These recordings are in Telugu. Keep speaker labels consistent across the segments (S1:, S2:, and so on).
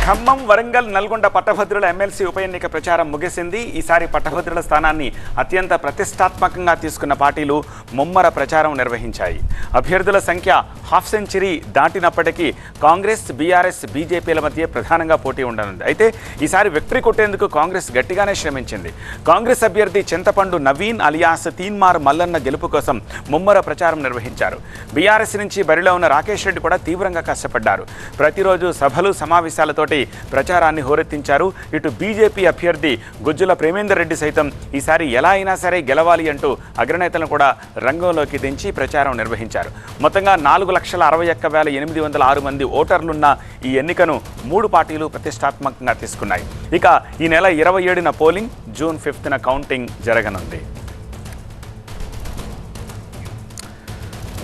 S1: ఖమ్మం, వరంగల్, నల్గొండ పట్టభద్రుల ఎమ్మెల్సీ ఉప ఎన్నిక ప్రచారం ముగిసింది. ఈసారి పట్టభద్రుల స్థానాన్ని అత్యంత ప్రతిష్టాత్మకంగా తీసుకున్న పార్టీలు ముమ్మర ప్రచారం నిర్వహించాయి. అభ్యర్థుల సంఖ్య హాఫ్ సెంచరీ దాటినప్పటికీ కాంగ్రెస్, బీఆర్ఎస్, బీజేపీల మధ్య ప్రధానంగా పోటీ ఉండనుంది. అయితే ఈసారి విక్టరీ కొట్టేందుకు కాంగ్రెస్ గట్టిగానే శ్రమించింది. కాంగ్రెస్ అభ్యర్థి చింతపండు నవీన్ అలియాస్ తీన్మార్ మల్లన్న గెలుపు కోసం ముమ్మర ప్రచారం నిర్వహించారు. బీఆర్ఎస్ నుంచి బరిలో ఉన్న రాకేష్ రెడ్డి కూడా తీవ్రంగా కష్టపడ్డారు. ప్రతిరోజు సభలు, సమావేశాలతోటి ప్రచారాన్ని హోరెత్తించారు. ఇటు బీజేపీ అభ్యర్థి గుజ్జుల ప్రేమేందర్ రెడ్డి సైతం ఈసారి ఎలా అయినా సరే గెలవాలి అంటూ అగ్రనేతలను కూడా రంగంలోకి దించి ప్రచారం నిర్వహించారు. మొత్తంగా 4,61,806 మంది ఓటర్లున్న ఈ ఎన్నికను 3 పార్టీలు ప్రతిష్టాత్మకంగా తీసుకున్నాయి. ఇక ఈ నెల 27న పోలింగ్, జూన్ 5న కౌంటింగ్ జరగనుంది.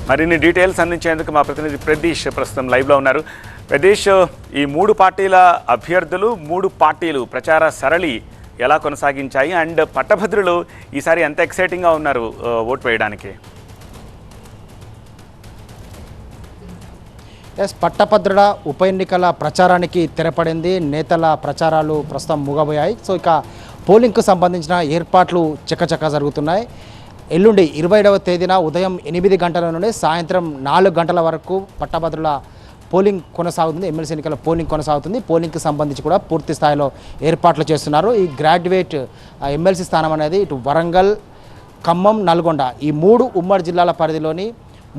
S1: మరిన్ని డీటెయిల్స్ అందించేందుకు మా ప్రతినిధి ప్రదీష్ ప్రస్తుతం లైవ్లో ఉన్నారు. ప్రదీష్, ఈ 3 పార్టీల అభ్యర్థులు, 3 పార్టీలు ప్రచార సరళి ఎలా కొనసాగించాయి? అండ్ పట్టభద్రులు ఈసారి ఎంత ఎక్సైటింగ్గా ఉన్నారు ఓటు వేయడానికి?
S2: పట్టభద్రుల ఉప ఎన్నికల ప్రచారానికి తెరపడింది. నేతల ప్రచారాలు ప్రస్తుతం ముగబోయాయి. సో ఇక పోలింగ్కు సంబంధించిన ఏర్పాట్లు చకచకా జరుగుతున్నాయి. ఎల్లుండి 27వ తేదీన ఉదయం 8 గంటల నుండి సాయంత్రం 4 గంటల వరకు పట్టభద్రుల పోలింగ్ కొనసాగుతుంది. ఎమ్మెల్సీ ఎన్నికల పోలింగ్ కొనసాగుతుంది. పోలింగ్కి సంబంధించి కూడా పూర్తి స్థాయిలో ఏర్పాట్లు చేస్తున్నారు. ఈ గ్రాడ్యుయేట్ ఎమ్మెల్సీ స్థానం అనేది ఇటు వరంగల్, ఖమ్మం, నల్గొండ ఈ 3 ఉమ్మడి జిల్లాల పరిధిలోని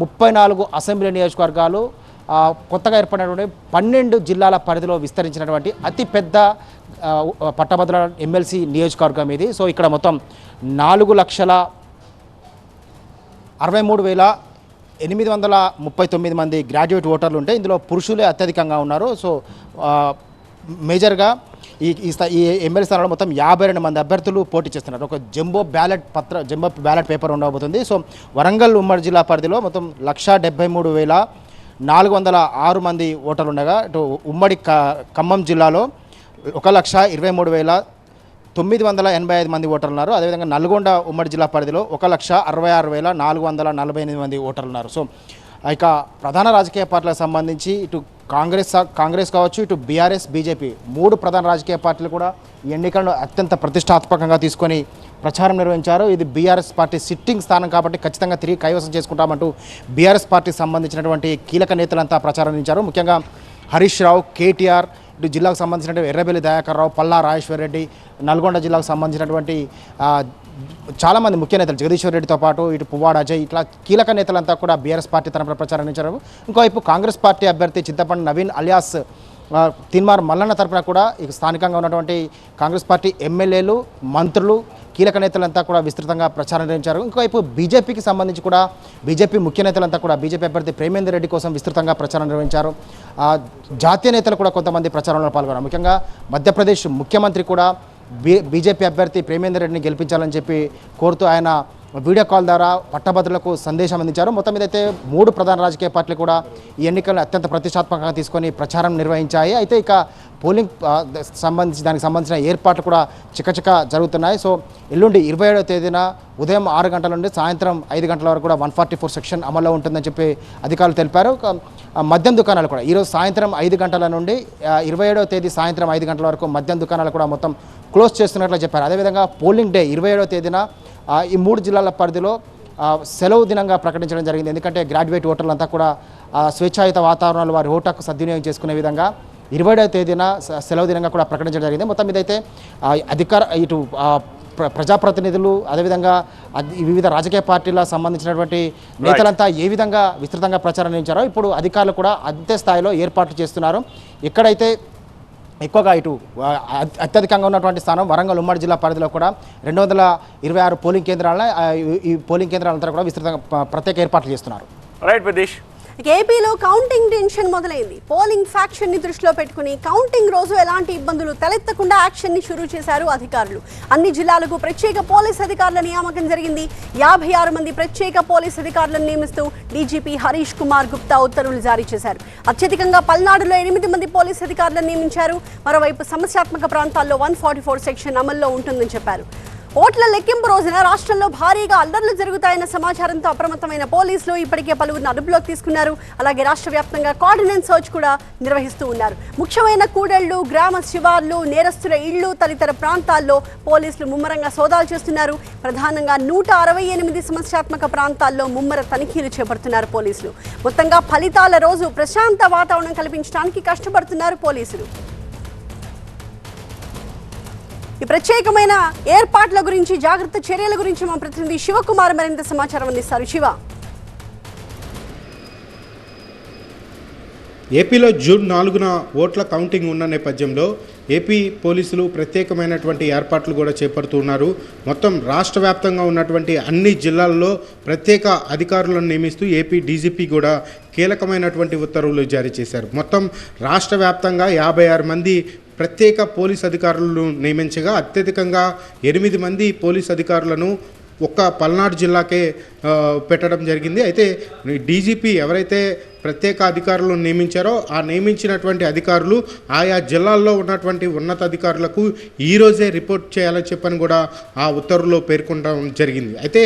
S2: 34 అసెంబ్లీ నియోజకవర్గాలు, కొత్తగా ఏర్పడినటువంటి 12 జిల్లాల పరిధిలో విస్తరించినటువంటి అతిపెద్ద పట్టభద్రుల ఎమ్మెల్సీ నియోజకవర్గం ఇది. సో ఇక్కడ మొత్తం 4,63,839 మంది గ్రాడ్యుయేట్ ఓటర్లు ఉంటే ఇందులో పురుషులే అత్యధికంగా ఉన్నారు. సో మేజర్గా ఈ ఎమ్మెల్యే స్థానంలో మొత్తం 52 మంది అభ్యర్థులు పోటీ చేస్తున్నారు. ఒక జంబో బ్యాలెట్ పేపర్ ఉండబోతుంది. సో వరంగల్ ఉమ్మడి జిల్లా పరిధిలో మొత్తం 1,73,406 మంది ఓటర్లు ఉండగా ఇటు ఉమ్మడి ఖమ్మం జిల్లాలో 1,23,985 మంది ఓటర్లు ఉన్నారు. అదేవిధంగా నల్గొండ ఉమ్మడి జిల్లా పరిధిలో 1,66,448 మంది ఓటర్లు ఉన్నారు. సో ఇక ప్రధాన రాజకీయ పార్టీలకు సంబంధించి ఇటు కాంగ్రెస్ కావచ్చు, ఇటు బీఆర్ఎస్, బీజేపీ 3 ప్రధాన రాజకీయ పార్టీలు కూడా ఈ ఎన్నికలను అత్యంత ప్రతిష్టాత్మకంగా తీసుకొని ప్రచారం నిర్వహించారు. ఇది బీఆర్ఎస్ పార్టీ సిట్టింగ్ స్థానం కాబట్టి ఖచ్చితంగా తిరిగి కైవసం చేసుకుంటామంటూ బీఆర్ఎస్ పార్టీకి సంబంధించినటువంటి కీలక నేతలంతా ప్రచారం నిర్వహించారు. ముఖ్యంగా హరీష్ రావు, కేటీఆర్, ఇటు జిల్లాకు సంబంధించినటువంటి ఎర్రబెల్లి దయాకర్ రావు, పల్లా రాజేశ్వర్ రెడ్డి, నల్గొండ జిల్లాకు సంబంధించినటువంటి చాలామంది ముఖ్య నేతలు జగదీశ్వర్ రెడ్డితో పాటు ఇటు పువ్వాడ అజయ్, ఇట్లా కీలక నేతలంతా కూడా బీఆర్ఎస్ పార్టీ తరఫున ప్రచారం నిర్వహించారు. ఇంకోవైపు కాంగ్రెస్ పార్టీ అభ్యర్థి చింతపండు నవీన్ అలియాస్ తీన్మార్ మల్లన్న తరఫున కూడా ఇక స్థానికంగా ఉన్నటువంటి కాంగ్రెస్ పార్టీ ఎమ్మెల్యేలు, మంత్రులు, కీలక నేతలంతా కూడా విస్తృతంగా ప్రచారం నిర్వహించారు. ఇంకోవైపు బీజేపీకి సంబంధించి కూడా బీజేపీ ముఖ్య నేతలంతా కూడా బీజేపీ అభ్యర్థి ప్రేమేందర్ రెడ్డి కోసం విస్తృతంగా ప్రచారం నిర్వహించారు. జాతీయ నేతలు కూడా కొంతమంది ప్రచారంలో పాల్గొన్నారు. ముఖ్యంగా మధ్యప్రదేశ్ ముఖ్యమంత్రి కూడా బీజేపీ అభ్యర్థి ప్రేమేందర్ రెడ్డిని గెలిపించాలని చెప్పి కోరుతూ ఆయన వీడియో కాల్ ద్వారా పట్టభద్రులకు సందేశం అందించారు. మొత్తం మీద అయితే 3 ప్రధాన రాజకీయ పార్టీలు కూడా ఈ ఎన్నికలను అత్యంత ప్రతిష్టాత్మకంగా తీసుకొని ప్రచారం నిర్వహించాయి. అయితే ఇక పోలింగ్ దానికి సంబంధించిన ఏర్పాట్లు కూడా చకచక జరుగుతున్నాయి. సో ఎల్లుండి 27వ తేదీన ఉదయం 6 గంటల నుండి సాయంత్రం 5 గంటల వరకు కూడా 144 సెక్షన్ అమల్లో ఉంటుందని చెప్పి అధికారులు తెలిపారు. మద్యం దుకాణాలు కూడా ఈరోజు సాయంత్రం 5 గంటల నుండి 27వ తేదీ సాయంత్రం 5 గంటల వరకు మద్యం దుకాణాలు కూడా మొత్తం క్లోజ్ చేస్తున్నట్లు చెప్పారు. అదేవిధంగా పోలింగ్ డే 27వ తేదీన ఈ 3 జిల్లాల పరిధిలో సెలవు దినంగా ప్రకటించడం జరిగింది. ఎందుకంటే గ్రాడ్యుయేట్ ఓటర్లంతా కూడా స్వేచ్ఛాయుత వాతావరణంలో వారి ఓటు హక్కు సద్వినియోగం చేసుకునే విధంగా 27వ తేదీన సెలవు దినంగా కూడా ప్రకటించడం జరిగింది. మొత్తం మీదైతే ఇటు ప్రజాప్రతినిధులు, అదేవిధంగా వివిధ రాజకీయ పార్టీలకు సంబంధించినటువంటి నేతలంతా ఏ విధంగా విస్తృతంగా ప్రచారం నిర్వహించారో ఇప్పుడు అధికారులు కూడా అంతే స్థాయిలో ఏర్పాట్లు చేస్తున్నారు. ఎక్కడైతే ఎక్కువగా ఇటు అత్యధికంగా ఉన్నటువంటి స్థానం వరంగల్ ఉమ్మడి జిల్లా పరిధిలో కూడా 226 పోలింగ్ కేంద్రాలను ఈ పోలింగ్ కేంద్రాలంతా కూడా విస్తృతంగా ప్రత్యేక ఏర్పాట్లు చేస్తున్నారు.
S1: రైట్ ప్రదేశ్.
S3: ఏపీలో కౌంటింగ్ టెన్షన్ మొదలైంది. పోలింగ్ ఫ్యాక్షన్ ని దృష్టిలో పెట్టుకుని కౌంటింగ్ రోజు ఎలాంటి ఇబ్బందులు తలెత్తకుండా యాక్షన్ ని షురూ చేశారు అధికారులు. అన్ని జిల్లాలకు ప్రత్యేక పోలీస్ అధికారుల నియామకం జరిగింది. 56 మంది ప్రత్యేక పోలీస్ అధికారులను నియమిస్తూ డీజీపీ హరీష్ కుమార్ గుప్తా ఉత్తర్వులు జారీ చేశారు. అత్యధికంగా పల్నాడులో 8 మంది పోలీస్ అధికారులను నియమించారు. మరోవైపు సమస్యాత్మక ప్రాంతాల్లో 144 సెక్షన్ అమల్లో ఉంటుందని చెప్పారు. ఓట్ల లెక్కింపు రోజున రాష్ట్రంలో భారీగా అల్లర్లు జరుగుతాయన్న సమాచారంతో అప్రమత్తమైన పోలీసులు ఇప్పటికే పలువురిని అదుపులోకి తీసుకున్నారు. అలాగే రాష్ట్ర వ్యాప్తంగా కోఆర్డినెన్స్ సర్చ్ కూడా నిర్వహిస్తూ ఉన్నారు. ముఖ్యమైన కూడళ్లు, గ్రామ శివార్లు, నేరస్తుల ఇళ్లు తదితర ప్రాంతాల్లో పోలీసులు ముమ్మరంగా సోదాలు చేస్తున్నారు. ప్రధానంగా 168 సమస్యాత్మక ప్రాంతాల్లో ముమ్మర తనిఖీలు చేపడుతున్నారు పోలీసులు. మొత్తంగా ఫలితాల రోజు ప్రశాంత వాతావరణం కల్పించడానికి కష్టపడుతున్నారు పోలీసులు. ఈ ప్రత్యేకమైన ఏర్పాట్ల గురించి, జాగ్రత్త చర్యల గురించి మా ప్రతినిధి శివకుమార్ మరింత సమాచారం అందిస్తారు. శివ,
S4: ఏపీలో జూన్ 4న ఓట్ల కౌంటింగ్ ఉన్న నేపథ్యంలో ఏపీ పోలీసులు ప్రత్యేకమైనటువంటి ఏర్పాట్లు కూడా చేపడుతున్నారు. మొత్తం రాష్ట్ర వ్యాప్తంగా ఉన్నటువంటి అన్ని జిల్లాల్లో ప్రత్యేక అధికారులను నియమిస్తూ ఏపీ డీజీపీ కూడా కీలకమైనటువంటి ఉత్తర్వులు జారీ చేశారు. మొత్తం రాష్ట్ర వ్యాప్తంగా 56 మంది ప్రత్యేక పోలీస్ అధికారులను నియమించగా అత్యధికంగా 8 మంది పోలీస్ అధికారులను ఒక్క పల్నాడు జిల్లాకే పెట్టడం జరిగింది. అయితే డీజీపీ ఎవరైతే ప్రత్యేక అధికారులను నియమించారో ఆ నియమించినటువంటి అధికారులు ఆయా జిల్లాల్లో ఉన్నటువంటి ఉన్నత అధికారులకు ఈరోజే రిపోర్ట్ చేయాలని చెప్పని కూడా ఆ ఉత్తర్వులో పేర్కొనడం జరిగింది. అయితే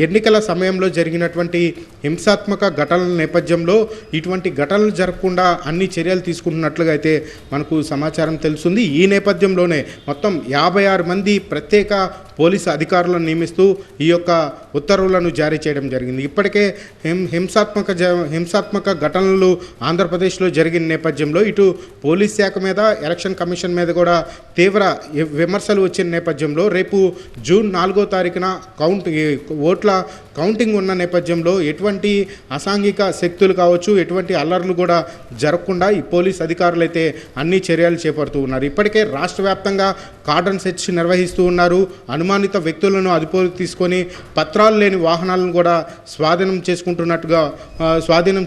S4: ఎన్నికల సమయంలో జరిగినటువంటి హింసాత్మక ఘటనల నేపథ్యంలో ఇటువంటి ఘటనలు జరగకుండా అన్ని చర్యలు తీసుకుంటున్నట్లుగా అయితే మనకు సమాచారం తెలుస్తుంది. ఈ నేపథ్యంలోనే మొత్తం 56 మంది ప్రత్యేక పోలీసు అధికారులను నియమిస్తూ ఈ యొక్క ఉత్తర్వులను జారీ చేయడం జరిగింది. ఇప్పటికే హింసాత్మక ఘటనలు ఆంధ్రప్రదేశ్లో జరిగిన నేపథ్యంలో ఇటు పోలీస్ శాఖ మీద, ఎలక్షన్ కమిషన్ మీద కూడా తీవ్ర విమర్శలు వచ్చిన నేపథ్యంలో రేపు జూన్ 4వ తారీఖున ఓట్ల కౌంటింగ్ ఉన్న నేపథ్యంలో ఎటువంటి అసాంఘిక శక్తులు కావచ్చు, ఎటువంటి అల్లర్లు కూడా జరగకుండా ఈ పోలీస్ అధికారులు అయితే అన్ని చర్యలు చేపడుతూ ఉన్నారు. ఇప్పటికే రాష్ట్ర వ్యాప్తంగా కార్డన్ సెర్చ్ నిర్వహిస్తూ ఉన్నారు. అనుమానిత వ్యక్తులను అదుపులోకి తీసుకొని పత్రాలు లేని వాహనాలను కూడా స్వాధీనం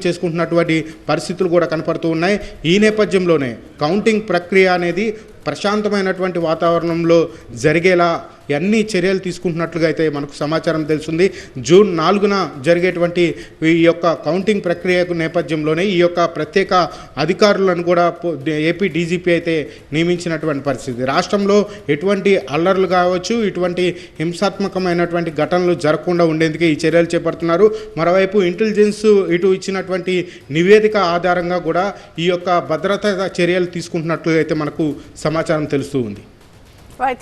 S4: చేసుకుంటున్నటువంటి పరిస్థితులు కూడా కనపడుతూ ఉన్నాయి. ఈ నేపథ్యంలోనే కౌంటింగ్ ప్రక్రియ అనేది ప్రశాంతమైనటువంటి వాతావరణంలో జరిగేలా అన్ని చర్యలు తీసుకుంటున్నట్లుగా అయితే మనకు సమాచారం తెలుస్తుంది. జూన్ 4న జరిగేటువంటి ఈ యొక్క కౌంటింగ్ ప్రక్రియ నేపథ్యంలోనే ఈ యొక్క ప్రత్యేక అధికారులను కూడా ఏపీ డీజీపీ అయితే నియమించినటువంటి పరిస్థితి. రాష్ట్రంలో ఎటువంటి అల్లర్లు కావచ్చు, ఇటువంటి హింసాత్మకమైనటువంటి ఘటనలు జరగకుండా ఉండేందుకే ఈ చర్యలు చేపడుతున్నారు. మరోవైపు ఇంటెలిజెన్స్ ఇటు ఇచ్చినటువంటి నివేదిక ఆధారంగా కూడా ఈ యొక్క భద్రతా చర్యలు తీసుకుంటున్నట్లుగా అయితే మనకు సమాచారం తెలుస్తూ ఉంది.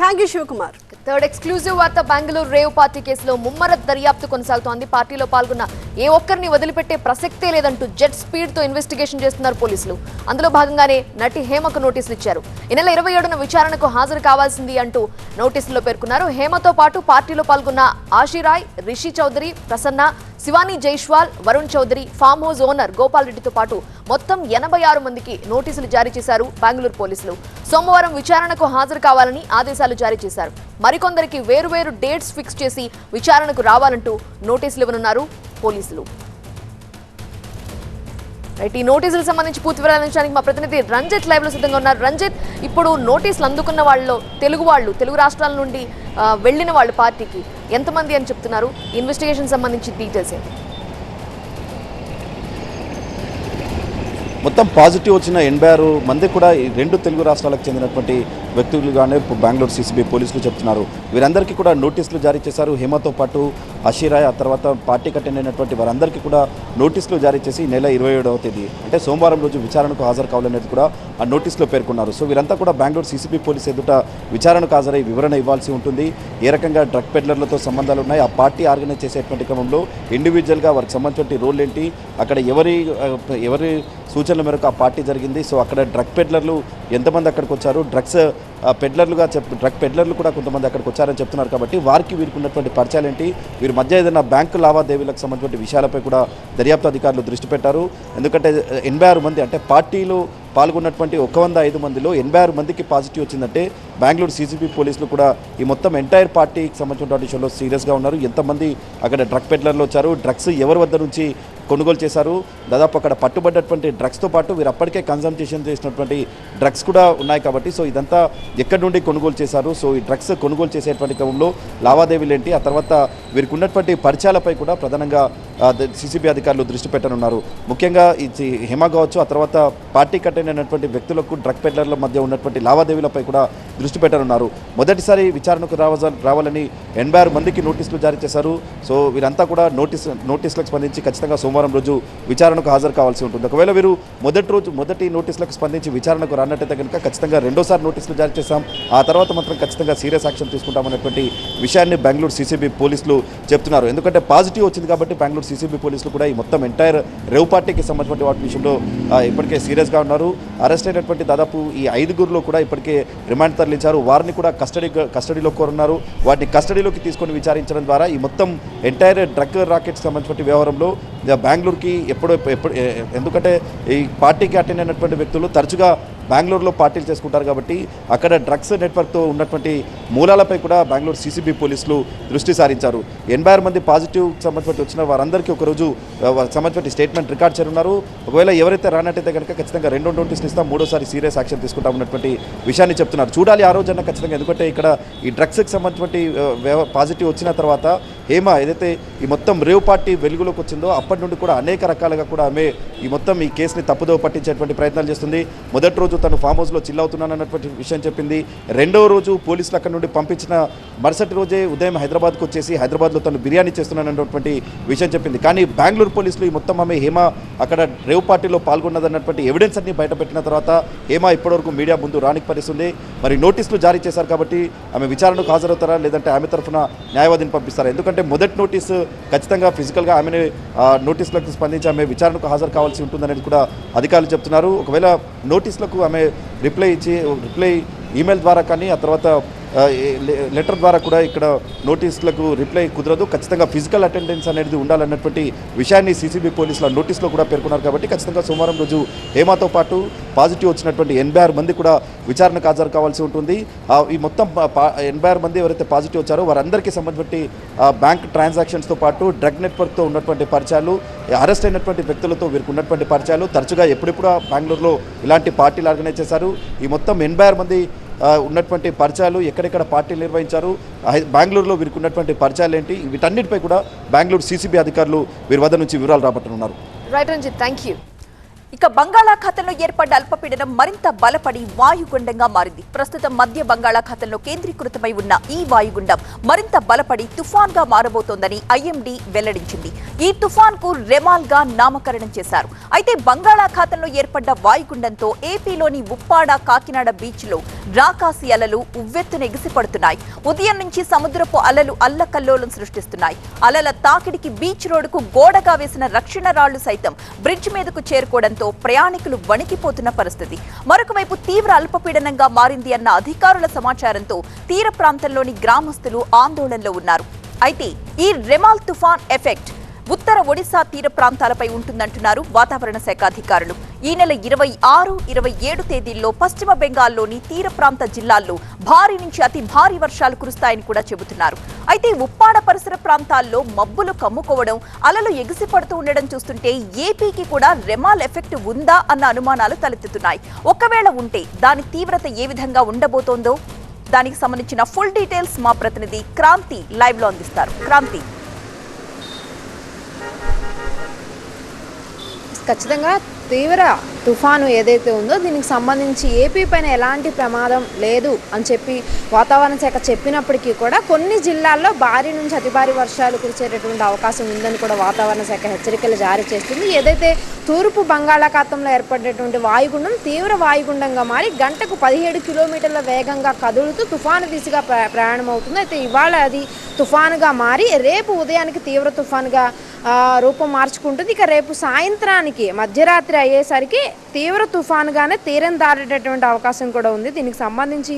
S3: Thank you Shivakumar.
S5: Third exclusive వార్త, బెంగళూరు రేవ్ పార్టీ కేసులో ముమ్మర దర్యాప్తు కొనసాగుతోంది. పార్టీలో పాల్గొన్న ఏ ఒక్కరిని వదిలిపెట్టే ప్రసక్తే లేదంటూ జెట్ స్పీడ్తో ఇన్వెస్టిగేషన్ చేస్తున్నారు పోలీసులు. అందులో భాగంగానే నటి హేమకు నోటీసులు ఇచ్చారు. ఈ నెల 27న విచారణకు హాజరు కావాల్సింది అంటూ నోటీసుల్లో పేర్కొన్నారు. హేమతో పాటు పార్టీలో పాల్గొన్న Ashi Roy, Rishi Chaudhary, Prasanna, Shivani Jaiswal, Varun Chaudhary, farm house owner Gopal రెడ్డితో పాటు మొత్తం 86 మందికి నోటీసులు జారీ చేశారు బెంగళూరు పోలీసులు. సోమవారం విచారణకు హాజరు కావాలని ఆదేశాలు జారీ చేశారు. మరికొందరికి వేరువేరు డేట్స్ ఫిక్స్ చేసి విచారణకు రావాలంటూ నోటీసులు ఇవ్వనున్నారు పోలీసులు. రైట్, ఈ నోటీసులకు సంబంధించి పూర్తి వివరాలు అందించడానికి మా ప్రతినిధి రంజిత్ లైవ్ లో సిద్ధంగా ఉన్నారు. రంజిత్, ఇప్పుడు నోటీసులు అందుకున్న వాళ్ళలో తెలుగు రాష్ట్రాల నుండి వెళ్ళిన వాళ్ళు పార్టీకి ఎంతమంది అని చెప్తున్నారు? ఇన్వెస్టిగేషన్ సంబంధించి డీటెయిల్స్ ఏంటి?
S6: మొత్తం పాజిటివ్ వచ్చిన 86 మంది కూడా ఈ 2 తెలుగు రాష్ట్రాలకు చెందినటువంటి వ్యక్తులుగానే బెంగళూరు సిసిబి పోలీసులు చెప్తున్నారు. వీరందరికీ కూడా నోటీసులు జారీ చేశారు. హేమతో పాటు అషీరాయ్, ఆ తర్వాత పార్టీకి అటెండ్ అయినటువంటి వారందరికీ కూడా నోటీసులు జారీ చేసి నెల 27వ తేదీ అంటే సోమవారం రోజు విచారణకు హాజరు కావాలనేది కూడా ఆ నోటీసులో పేర్కొన్నారు. సో వీరంతా కూడా బెంగళూరు సిసిబి పోలీసు ఎదుట విచారణకు హాజరై వివరణ ఇవ్వాల్సి ఉంటుంది. ఏ రకంగా డ్రగ్ పెడ్లర్లతో సంబంధాలు ఉన్నాయి, ఆ పార్టీ ఆర్గనైజ్ చేసేటువంటి క్రమంలో ఇండివిజువల్గా వారికి సంబంధించిన రోల్ ఏంటి, అక్కడ ఎవరి సూచనల మేరకు ఆ పార్టీ జరిగింది, సో అక్కడ డ్రగ్ పెడ్లర్లు ఎంతమంది అక్కడికి వచ్చారు, డ్రగ్ పెడ్లర్లు కూడా కొంతమంది అక్కడికి వచ్చారని చెప్తున్నారు. కాబట్టి వీరికి ఉన్నటువంటి పరిచయాలు ఏంటి, వీరి మధ్య ఏదైనా బ్యాంకు లావాదేవీలకు సంబంధించిన విషయాలపై కూడా దర్యాప్తు అధికారులు దృష్టి పెట్టారు. ఎందుకంటే 86 మంది అంటే పార్టీలో పాల్గొన్నటువంటి 105 మందిలో 86 మందికి పాజిటివ్ వచ్చిందంటే బెంగళూరు సిసిబి పోలీసులు కూడా ఈ మొత్తం ఎంటైర్ పార్టీకి సంబంధించినటువంటి విషయంలో సీరియస్గా ఉన్నారు. ఎంతమంది అక్కడ డ్రగ్ పెడ్లర్లు వచ్చారు, డ్రగ్స్ ఎవరి వద్ద నుంచి కొనుగోలు చేశారు, దాదాపు అక్కడ పట్టుబడ్డటువంటి డ్రగ్స్తో పాటు వీరు అప్పటికే కన్సంప్షన్ చేసినటువంటి డ్రగ్స్ కూడా ఉన్నాయి. కాబట్టి సో ఇదంతా ఎక్కడి నుండి కొనుగోలు చేశారు, సో ఈ డ్రగ్స్ కొనుగోలు చేసేటువంటి క్రమంలో లావాదేవీలు ఏంటి, ఆ తర్వాత వీరికి ఉన్నటువంటి పరిచయాలపై కూడా ప్రధానంగా సిసిబి అధికారులు దృష్టి పెట్టనున్నారు. ముఖ్యంగా ఈ హేమ కావచ్చు, ఆ తర్వాత పార్టీ కట్టైనటువంటి వ్యక్తులకు డ్రగ్ పెడ్లర్ల మధ్య ఉన్నటువంటి లావాదేవీలపై కూడా దృష్టి పెట్టనున్నారు. మొదటిసారి విచారణకు రావాలని 86 మందికి నోటీసులు జారీ చేశారు. సో వీరంతా కూడా నోటీసులకు స్పందించి ఖచ్చితంగా సోమవారం రోజు విచారణకు హాజరు కావాల్సి ఉంటుంది. ఒకవేళ వీరు మొదటి నోటీసులకు స్పందించి విచారణకు రానట్టయితే కనుక ఖచ్చితంగా రెండోసారి నోటీసులు జారీ చేశాం, ఆ తర్వాత మాత్రం ఖచ్చితంగా సీరియస్ యాక్షన్ తీసుకుంటామనేటువంటి విషయాన్ని బెంగళూరు సీసీబీ పోలీసులు చెప్తున్నారు. ఎందుకంటే పాజిటివ్ వచ్చింది కాబట్టి బెంగళూరు సీసీబీ పోలీసులు కూడా ఈ మొత్తం ఎంటైర్ రేవ్ పార్టీకి సంబంధించిన వాటి విషయంలో ఇప్పటికే సీరియస్గా ఉన్నారు. అరెస్ట్ అయినటువంటి దాదాపు ఈ 5గురిలో కూడా ఇప్పటికే రిమాండ్ తరలించారు. వారిని కూడా కస్టడీలో కోరున్నారు. వాటిని కస్టడీలోకి తీసుకొని విచారించడం ద్వారా ఈ మొత్తం ఎంటైర్ డ్రగ్ రాకెట్ సంబంధించిన వ్యవహారంలో బెంగళూరుకి ఎందుకంటే ఈ పార్టీకి అటెండ్ అయినటువంటి వ్యక్తులు తరచుగా బెంగళూరులో పార్టీలు చేసుకుంటారు కాబట్టి అక్కడ డ్రగ్స్ నెట్వర్క్తో ఉన్నటువంటి మూలాలపై కూడా బెంగళూరు సీసీబీ పోలీసులు దృష్టి సారించారు. 86 మంది పాజిటివ్ సంబంధించి వచ్చిన వారందరికీ ఒకరోజు సంబంధించిన స్టేట్మెంట్ రికార్డ్ చేయనున్నారు. ఒకవేళ ఎవరైతే రానట్టయితే కనుక ఖచ్చితంగా 2 నోటీసులు ఇస్తాం, మూడోసారి సీరియస్ యాక్షన్ తీసుకుంటామన్నటువంటి విషయాన్ని చెప్తున్నారు. చూడాలి ఆ రోజన్నా ఖచ్చితంగా, ఎందుకంటే ఇక్కడ ఈ డ్రగ్స్కి సంబంధించిన పాజిటివ్ వచ్చిన తర్వాత హేమ ఏదైతే ఈ మొత్తం రేవ్ పార్టీ వెలుగులోకి వచ్చిందో అప్పటి నుండి కూడా అనేక రకాలుగా కూడా ఆమె ఈ మొత్తం ఈ కేసుని తప్పుదో పట్టించేటువంటి ప్రయత్నాలు చేస్తుంది. మొదటి రోజు తను ఫామ్ హౌస్లో చిల్ అవుతున్నానన్నటువంటి విషయం చెప్పింది. రెండవ రోజు పోలీసులు అక్కడి నుండి పంపించిన మరుసటి రోజే ఉదయం హైదరాబాద్కు వచ్చేసి హైదరాబాద్లో తను బిర్యానీ చేస్తున్నానన్నటువంటి విషయం చెప్పింది. కానీ బెంగళూరు పోలీసులు ఈ మొత్తం ఆమె హేమ అక్కడ రేవ్ పార్టీలో పాల్గొన్నదన్నటువంటి ఎవిడెన్స్ అన్ని బయటపెట్టిన తర్వాత హేమ ఇప్పటివరకు మీడియా ముందు రానికి పరిస్థితుంది. మరి నోటీసులు జారీ చేశారు కాబట్టి ఆమె విచారణకు హాజరవుతారా లేదంటే ఆమె తరఫున న్యాయవాదిని పంపిస్తారా? ఎందుకంటే మొదటి నోటీసు ఖచ్చితంగా ఫిజికల్గా ఆమెను నోటీసులకు స్పందించి ఆమె విచారణకు హాజరు కావాల్సి ఉంటుందనేది కూడా అధికారులు చెప్తున్నారు. ఒకవేళ నోటీసులకు ఆమె రిప్లై ఈమెయిల్ ద్వారా కానీ ఆ తర్వాత లెటర్ ద్వారా కూడా ఇక్కడ నోటీసులకు రిప్లై కుదరదు, ఖచ్చితంగా ఫిజికల్ అటెండెన్స్ అనేది ఉండాలన్నటువంటి విషయాన్ని సీసీబీ పోలీసుల నోటీసులో కూడా పేర్కొన్నారు. కాబట్టి ఖచ్చితంగా సోమవారం రోజు హేమతో పాటు పాజిటివ్ వచ్చినటువంటి 86 మంది కూడా విచారణకు హాజరు కావాల్సి ఉంటుంది. ఈ మొత్తం 86 మంది ఎవరైతే పాజిటివ్ వచ్చారో వారందరికీ సంబంధించి బ్యాంక్ ట్రాన్సాక్షన్స్తో పాటు డ్రగ్ నెట్వర్క్తో ఉన్నటువంటి పరిచయాలు, అరెస్ట్ అయినటువంటి వ్యక్తులతో వీరికి ఉన్నటువంటి పరిచయాలు, తరచుగా ఎప్పుడెప్పుడు బెంగళూరులో ఇలాంటి పార్టీలు ఆర్గనైజ్ చేశారు, ఈ మొత్తం 86 మంది ఉన్నటువంటి పరిచయాలు, ఎక్కడెక్కడ పార్టీలు నిర్వహించారు, బెంగళూరులో వీరికి ఉన్నటువంటి పరిచయాలు ఏంటి, వీటన్నిటిపై కూడా బెంగళూరు సీసీబీ అధికారులు వీరి వద్ద నుంచి వివరాలు రాబట్టనున్నారు.
S5: Right Ranjith, thank you.
S7: ఇక బంగాళాఖాతంలో ఏర్పడ్డ అల్పపీడనం మరింత బలపడి వాయుగుండంగా మారింది. ప్రస్తుతం మధ్య బంగాళాఖాతంలో కేంద్రీకృతమై ఉన్న ఈ వాయుగుండం మరింత బలపడి తుఫాన్గా మారబోతోందని ఐఎండీ వెల్లడించింది. ఈ తుఫాన్కు రెమాల్ గా నామకరణం చేశారు. అయితే బంగాళాఖాతంలో ఏర్పడ్డ వాయుగుండంతో ఏపీలోని ఉప్పాడ, కాకినాడ బీచ్లో రాకాసి అలలు ఉవ్వెత్తున ఎగిసిపడుతున్నాయి. ఉదయం నుంచి సముద్రపు అలలు అల్లకల్లోలం సృష్టిస్తున్నాయి. అలల తాకిడికి బీచ్ రోడ్డుకు గోడగా వేసిన రక్షణ రాళ్లు సైతం బ్రిడ్జ్ మీదకు చేరుకోవడంతో ప్రయాణికులు వణికిపోతున్న పరిస్థితి. మరొక వైపు తీవ్ర అల్పపీడనంగా మారింది అన్న అధికారుల సమాచారంతో తీర ప్రాంతంలోని గ్రామస్తులు ఆందోళనలో ఉన్నారు. అయితే ఈ రెమాల్ తుఫాన్ ఎఫెక్ట్ ఉత్తర ఒడిశా తీర ప్రాంతాలపై ఉంటుందంటున్నారు వాతావరణ శాఖ అధికారులు. ఈ నెల 26, 27 తేదీల్లో పశ్చిమ బెంగాల్లోని తీర ప్రాంత జిల్లాల్లో భారీ నుంచి అతి భారీ వర్షాలు కురుస్తాయని కూడా చెబుతున్నారు. అయితే ఉప్పాడ పరిసర ప్రాంతాల్లో మబ్బులు కమ్ముకోవడం, అలలు ఎగిసిపడుతూ ఉండడం చూస్తుంటే ఏపీకి కూడా రెమాల్ ఎఫెక్ట్ ఉందా అన్న అనుమానాలు తలెత్తుతున్నాయి. ఒకవేళ ఉంటే దాని తీవ్రత ఏ విధంగా ఉండబోతోందో దానికి సంబంధించిన ఫుల్ డీటెయిల్స్ మా ప్రతినిధి క్రాంతి లైవ్ లో అందిస్తారు. క్రాంతి.
S8: ఖచ్చితంగా తీవ్ర తుఫాను ఏదైతే ఉందో దీనికి సంబంధించి ఏపీ పైన ఎలాంటి ప్రమాదం లేదు అని చెప్పి వాతావరణ శాఖ చెప్పినప్పటికీ కూడా కొన్ని జిల్లాల్లో భారీ నుంచి అతి భారీ వర్షాలు కురిసేటటువంటి అవకాశం ఉందని కూడా వాతావరణ శాఖ హెచ్చరికలు జారీ చేస్తుంది. ఏదైతే తూర్పు బంగాళాఖాతంలో ఏర్పడేటువంటి వాయుగుండం తీవ్ర వాయుగుండంగా మారి గంటకు 17 కిలోమీటర్ల వేగంగా కదులుతూ తుఫాను దిశగా ప్రయాణం అవుతుంది. అయితే ఇవాళ అది తుఫానుగా మారి రేపు ఉదయానికి తీవ్ర తుఫానుగా రూపం మార్చుకుంటుంది. ఇక రేపు సాయంత్రానికి మధ్యరాత్రి అయ్యేసరికి తీవ్ర తుఫానుగానే తీరం దాటేటటువంటి అవకాశం కూడా ఉంది. దీనికి సంబంధించి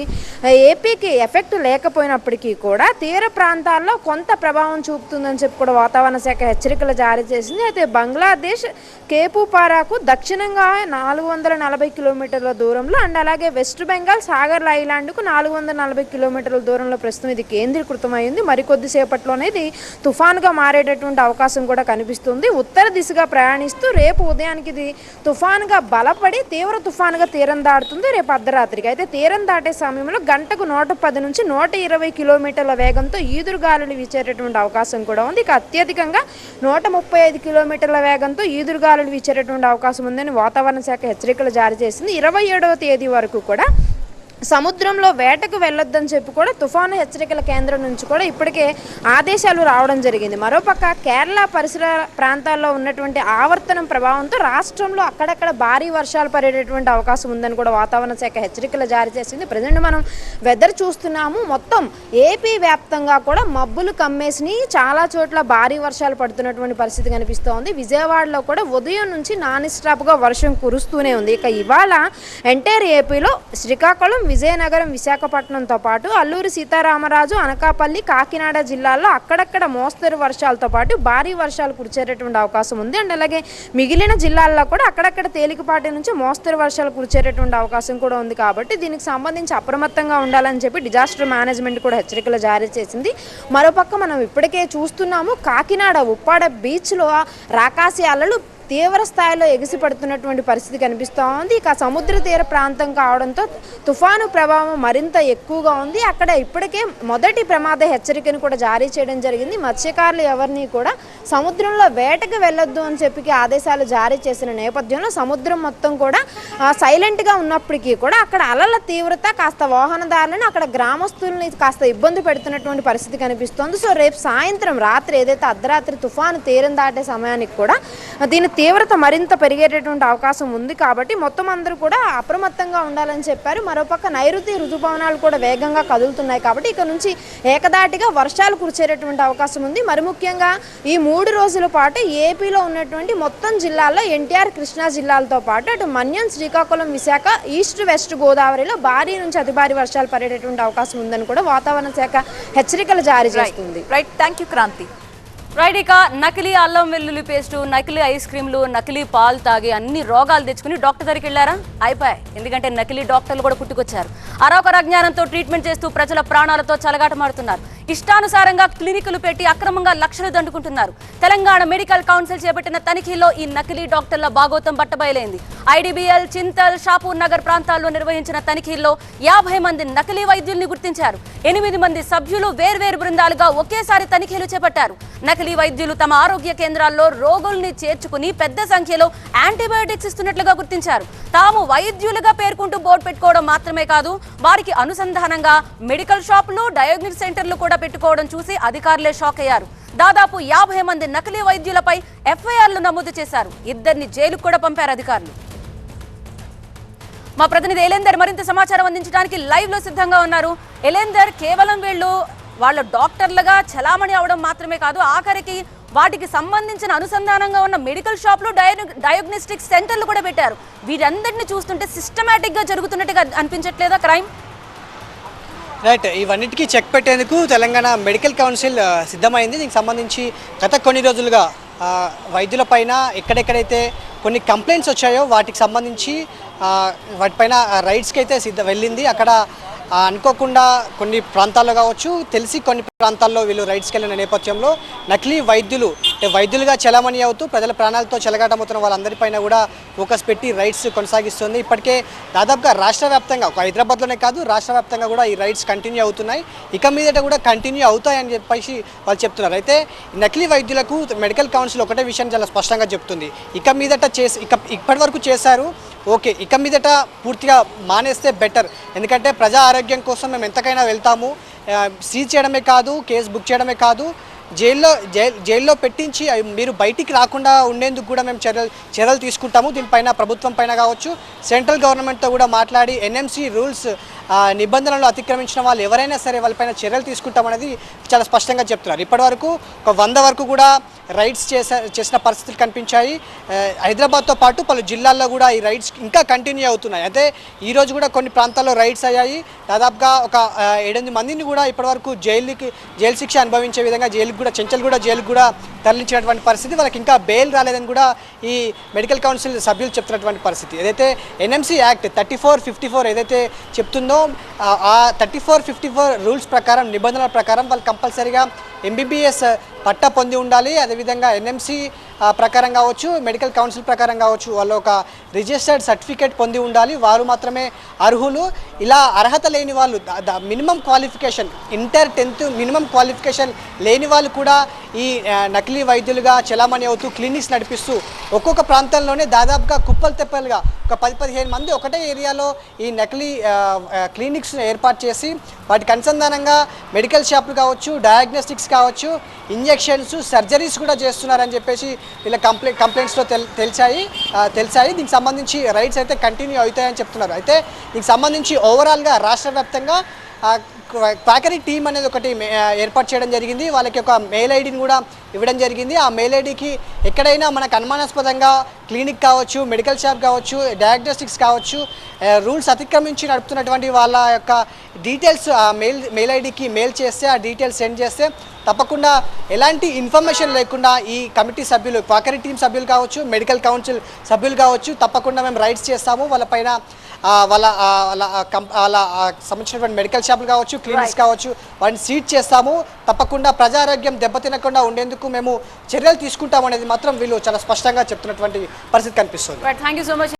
S8: ఏపీకి ఎఫెక్ట్ లేకపోయినప్పటికీ కూడా తీర ప్రాంతాల్లో కొంత ప్రభావం చూపుతుందని చెప్పి కూడా వాతావరణ శాఖ హెచ్చరికలు జారీ చేసింది. అయితే బంగ్లాదేశ్ కేపుపారాకు దక్షిణంగా 440 కిలోమీటర్ల దూరంలో అండ్ అలాగే వెస్ట్ బెంగాల్ సాగర్ ఐలాండ్కు 440 కిలోమీటర్ల దూరంలో ప్రస్తుతం ఇది కేంద్రీకృతమైంది. మరికొద్దిసేపట్లోనే ఇది తుఫానుగా మారేటటువంటి అవకాశం కూడా కనిపిస్తుంది. ఉత్తర దిశగా ప్రయాణిస్తూ రేపు ఉదయానికి ఇది తుఫానుగా బలపడి తీవ్ర తుఫానుగా తీరం దాటుతుంది రేపు అర్ధరాత్రికి. అయితే తీరం దాటే సమయంలో గంటకు 110 నుంచి 120 కిలోమీటర్ల వేగంతో ఈదురుగాలులు వీచేటటువంటి అవకాశం కూడా ఉంది. ఇక అత్యధికంగా 135 కిలోమీటర్ల వేగంతో ఈదురుగాలులు వీచేటటువంటి అవకాశం ఉందని వాతావరణ శాఖ హెచ్చరికలు జారీ చేసింది. 27వ తేదీ వరకు కూడా సముద్రంలో వేటకు వెళ్ళొద్దని చెప్పి కూడా తుఫాను హెచ్చరికల కేంద్రం నుంచి కూడా ఇప్పటికే ఆదేశాలు రావడం జరిగింది. మరోపక్క కేరళ పరిసర ప్రాంతాల్లో ఉన్నటువంటి ఆవర్తనం ప్రభావంతో రాష్ట్రంలో అక్కడక్కడ భారీ వర్షాలు పడేటటువంటి అవకాశం ఉందని కూడా వాతావరణ శాఖ హెచ్చరికలు జారీ చేసింది. ప్రజెంట్ మనం వెదర్ చూస్తున్నాము. మొత్తం ఏపీ వ్యాప్తంగా కూడా మబ్బులు కమ్మేసి చాలా చోట్ల భారీ వర్షాలు పడుతున్నటువంటి పరిస్థితి కనిపిస్తోంది. విజయవాడలో కూడా ఉదయం నుంచి నాన్ స్టాప్గా వర్షం కురుస్తూనే ఉంది. ఇక ఇవాళ ఎంటైర్ ఏపీలో శ్రీకాకుళం, విజయనగరం, విశాఖపట్నంతో పాటు అల్లూరి సీతారామరాజు, అనకాపల్లి, కాకినాడ జిల్లాల్లో అక్కడక్కడ మోస్తరు వర్షాలతో పాటు భారీ వర్షాలు కురిచేటటువంటి అవకాశం ఉంది. అండ్ అలాగే మిగిలిన జిల్లాల్లో కూడా అక్కడక్కడ తేలికపాటి నుంచి మోస్తరు వర్షాలు కురిచేటటువంటి అవకాశం కూడా ఉంది. కాబట్టి దీనికి సంబంధించి అప్రమత్తంగా ఉండాలని చెప్పి డిజాస్టర్ మేనేజ్మెంట్ కూడా హెచ్చరికలు జారీ చేసింది. మరోపక్క మనం ఇప్పటికే చూస్తున్నాము, కాకినాడ ఉప్పాడ బీచ్లో రాకాసి అలలు తీవ్ర స్థాయిలో ఎగిసిపడుతున్నటువంటి పరిస్థితి కనిపిస్తూ ఉంది. ఇక సముద్ర తీర ప్రాంతం కావడంతో తుఫాను ప్రభావం మరింత ఎక్కువగా ఉంది. అక్కడ ఇప్పటికే మొదటి ప్రమాద హెచ్చరికను కూడా జారీ చేయడం జరిగింది. మత్స్యకారులు ఎవరిని కూడా సముద్రంలో వేటకు వెళ్ళొద్దు అని చెప్పి ఆదేశాలు జారీ చేసిన నేపథ్యంలో సముద్రం మొత్తం కూడా సైలెంట్గా ఉన్నప్పటికీ కూడా అక్కడ అలల తీవ్రత కాస్త వాహనదారులను, అక్కడ గ్రామస్తుల్ని కాస్త ఇబ్బంది పెడుతున్నటువంటి పరిస్థితి కనిపిస్తోంది. సో రేపు సాయంత్రం రాత్రి ఏదైతే అర్ధరాత్రి తుఫాను తీరం దాటే సమయానికి కూడా దీని తీవ్రత మరింత పెరిగేటటువంటి అవకాశం ఉంది. కాబట్టి మొత్తం అందరూ కూడా అప్రమత్తంగా ఉండాలని చెప్పారు. మరోపక్క నైరుతి రుతుపవనాలు కూడా వేగంగా కదులుతున్నాయి. కాబట్టి ఇక నుంచి ఏకదాటిగా వర్షాలు కురిచేటటువంటి అవకాశం ఉంది. మరి ముఖ్యంగా ఈ 3 రోజుల పాటు ఏపీలో ఉన్నటువంటి మొత్తం జిల్లాల్లో ఎన్టీఆర్, కృష్ణా జిల్లాలతో పాటు అటు మన్యం, శ్రీకాకుళం, విశాఖ, ఈస్ట్ వెస్ట్ గోదావరిలో భారీ నుంచి అతి భారీ వర్షాలు పడేటటువంటి అవకాశం ఉందని కూడా వాతావరణ శాఖ హెచ్చరికలు జారీ చేస్తుంది.
S7: Right, thank you Kranti.
S9: Right, ఇక నకిలీ అల్లం వెల్లుల్లి పేస్టు, నకిలీ ఐస్ క్రీమ్లు, నకిలీ పాలు తాగి అన్ని రోగాలు తెచ్చుకుని డాక్టర్ దగ్గరికి వెళ్ళారా? అయిపోయాయి. ఎందుకంటే నకిలీ డాక్టర్లు కూడా పుట్టుకొచ్చారు. అరొకర అజ్ఞానంతో ట్రీట్మెంట్ చేస్తూ ప్రజల ప్రాణాలతో చెలగాటమాడుతున్నారు. ఇష్టానుసారంగా క్లినికులు పెట్టి అక్రమంగా లక్షలు దండుకుంటున్నారు. తెలంగాణ మెడికల్ కౌన్సిల్ చేపట్టిన తనిఖీల్లో ఈ నకిలీ డాక్టర్ల బాగోతం బట్టబయలైంది. ఐడిబిఎల్, చింతల్, షాపూర్ నగర్ ప్రాంతాల్లో నిర్వహించిన తనిఖీల్లో 50 మంది నకిలీ వైద్యుల్ని గుర్తించారు. 8 మంది సభ్యులు వేర్వేరు బృందాలుగా ఒకేసారి తనిఖీలు చేపట్టారు. నకిలీ వైద్యులు తమ ఆరోగ్య కేంద్రాల్లో రోగుల్ని చేర్చుకుని పెద్ద సంఖ్యలో యాంటీబయాటిక్స్ ఇస్తున్నట్లుగా గుర్తించారు. తాము వైద్యులుగా పేర్కొంటూ బోర్డు పెట్టుకోవడం మాత్రమే కాదు, వారికి అనుసంధానంగా మెడికల్ షాపులు, డయాగ్నోస్టిక్ సెంటర్లు కూడా పెట్టుకోవడం చూసి అధికారులే షాక్ అయ్యారు. దాదాపు 50 మంది నకిలీ వైద్యులపై ఎఫ్ఐఆర్లు నమోదు చేశారు. 2 జైలుకు కూడా పంపారు అధికారులు. మా ప్రతినిధి ఎలేందర్ మరింత సమాచారం అందించడానికి లైవ్ లో సిద్ధంగా ఉన్నారు. ఎలేందర్, కేవలం వీళ్ళు వాళ్ళ డాక్టర్లుగా చలామణి అవడం మాత్రమే కాదు, ఆఖరికి వాటికి సంబంధించిన అనుసంధానంగా ఉన్న మెడికల్ షాప్లు, డయాగ్నోస్టిక్ సెంటర్లు కూడా పెట్టారు. వీరందరినీ చూస్తుంటే సిస్టమేటిక్ గా జరుగుతున్నట్టుగా అనిపించట్లేదా క్రైమ్?
S10: రైట్, ఇవన్నిటికీ చెక్ పెట్టేందుకు తెలంగాణ మెడికల్ కౌన్సిల్ సిద్ధమైంది. దీనికి సంబంధించి గత కొన్ని రోజులుగా వైద్యులపైన ఎక్కడెక్కడైతే కొన్ని కంప్లైంట్స్ వచ్చాయో వాటికి సంబంధించి వాటిపైన రైడ్స్కి అయితే వెళ్ళింది. అక్కడ అనుకోకుండా కొన్ని ప్రాంతాల్లో కావచ్చు, తెలిసి కొన్ని ప్రాంతాల్లో వీళ్ళు రైడ్స్కి వెళ్ళిన నేపథ్యంలో నకిలీ వైద్యులుగా చలామణి అవుతూ ప్రజల ప్రాణాలతో చెలగాటమవుతున్న వాళ్ళందరిపైన కూడా ఫోకస్ పెట్టి రైడ్స్ కొనసాగిస్తుంది. ఇప్పటికే దాదాపుగా రాష్ట్ర వ్యాప్తంగా, ఒక హైదరాబాద్లోనే కాదు రాష్ట్ర వ్యాప్తంగా కూడా ఈ రైడ్స్ కంటిన్యూ అవుతున్నాయి. ఇక మీదట కూడా కంటిన్యూ అవుతాయని చెప్పేసి వాళ్ళు చెప్తున్నారు. అయితే నకిలీ వైద్యులకు మెడికల్ కౌన్సిల్ ఒకటే విషయం చాలా స్పష్టంగా చెప్తుంది. ఇక మీదట ఇప్పటి వరకు చేశారు, ఓకే, ఇక మీదట పూర్తిగా మానేస్తే బెటర్. ఎందుకంటే ప్రజా ఆరోగ్యం కోసం మేము ఎంతకైనా వెళ్తాము. సీజ్ చేయడమే కాదు, కేసు బుక్ చేయడమే కాదు, జైల్లో పెట్టించి మీరు బయటికి రాకుండా ఉండేందుకు కూడా మేము చర్యలు తీసుకుంటాము. దీనిపైన ప్రభుత్వం పైన కావచ్చు, సెంట్రల్ గవర్నమెంట్తో కూడా మాట్లాడి ఎన్ఎంసీ రూల్స్ నిబంధనలు అతిక్రమించిన వాళ్ళు ఎవరైనా సరే వాళ్ళపైన చర్యలు తీసుకుంటామనేది చాలా స్పష్టంగా చెప్తున్నారు. ఇప్పటివరకు ఒక 100 వరకు కూడా రైడ్స్ చేసిన పరిస్థితులు కనిపించాయి. హైదరాబాద్తో పాటు పలు జిల్లాల్లో కూడా ఈ రైడ్స్ ఇంకా కంటిన్యూ అవుతున్నాయి. అయితే ఈరోజు కూడా కొన్ని ప్రాంతాల్లో రైడ్స్ అయ్యాయి. దాదాపుగా ఒక 7-8 మందిని కూడా ఇప్పటివరకు జైలు శిక్ష అనుభవించే విధంగా చెంచల్గూడ జైలుకు కూడా తరలించినటువంటి పరిస్థితి. వాళ్ళకి ఇంకా బెయిల్ రాలేదని కూడా ఈ మెడికల్ కౌన్సిల్ సభ్యులు చెప్తున్నటువంటి పరిస్థితి. ఏదైతే ఎన్ఎంసీ యాక్ట్ 3454 ఏదైతే చెప్తుందో ఆ 3454 రూల్స్ ప్రకారం, నిబంధనల ప్రకారం వాళ్ళు కంపల్సరీగా MBBS పట్టా పొంది ఉండాలి. అదేవిధంగా ఎన్ఎంసి ప్రకారం కావచ్చు, మెడికల్ కౌన్సిల్ ప్రకారం కావచ్చు, వాళ్ళు ఒక రిజిస్టర్డ్ సర్టిఫికేట్ పొంది ఉండాలి. వారు మాత్రమే అర్హులు. ఇలా అర్హత లేని వాళ్ళు, minimum qualification inter 10th minimum qualification లేని వాళ్ళు కూడా ఈ నకిలీ వైద్యులుగా చలామణి అవుతూ క్లినిక్స్ నడిపిస్తూ ఒక్కొక్క ప్రాంతంలోనే దాదాపుగా కుప్పలు తెప్పలుగా ఒక 10-15 మంది ఒకటే ఏరియాలో ఈ నకిలీ క్లినిక్స్ ఏర్పాటు చేసి వాటికి అనుసంధానంగా మెడికల్ షాపులు కావచ్చు, డయాగ్నోస్టిక్స్ కావచ్చు, ఇంజెక్షన్స్, సర్జరీస్ కూడా చేస్తున్నారని చెప్పేసి వీళ్ళ కంప్లైంట్స్లో తెలిసాయి. దీనికి సంబంధించి రైట్స్ అయితే కంటిన్యూ అవుతాయని చెప్తున్నారు. అయితే దీనికి సంబంధించి ఓవరాల్గా రాష్ట్ర వ్యాప్తంగా క్వాకరీ టీమ్ అనేది ఒకటి ఏర్పాటు చేయడం జరిగింది. వాళ్ళకి ఒక మెయిల్ ఐడిని కూడా ఇవ్వడం జరిగింది. ఆ మెయిల్ ఐడికి ఎక్కడైనా మనకు అనుమానాస్పదంగా క్లినిక్ కావచ్చు, మెడికల్ షాప్ కావచ్చు, డయాగ్నోస్టిక్స్ కావచ్చు, రూల్స్ అతిక్రమించి నడుపుతున్నటువంటి వాళ్ళ యొక్క డీటెయిల్స్ ఆ మెయిల్ ఐడికి మెయిల్ చేస్తే, ఆ డీటెయిల్స్ సెండ్ చేస్తే తప్పకుండా ఎలాంటి ఇన్ఫర్మేషన్ లేకుండా ఈ కమిటీ సభ్యులు, క్వాకరీ టీం సభ్యులు కావచ్చు, మెడికల్ కౌన్సిల్ సభ్యులు కావచ్చు, తప్పకుండా మేము రైట్స్ చేస్తాము. వాళ్ళపైన వాళ్ళ సంబంధించినటువంటి మెడికల్ షాపులు కావచ్చు, క్లినిక్స్ కావచ్చు, వాటిని సీజ్ చేస్తాము. తప్పకుండా ప్రజారోగ్యం దెబ్బతినకుండా ఉండేందుకు మేము చర్యలు తీసుకుంటామనేది మాత్రం వీళ్ళు చాలా స్పష్టంగా చెప్తున్నటువంటి పరిస్థితి కనిపిస్తుంది.
S9: Thank you so much.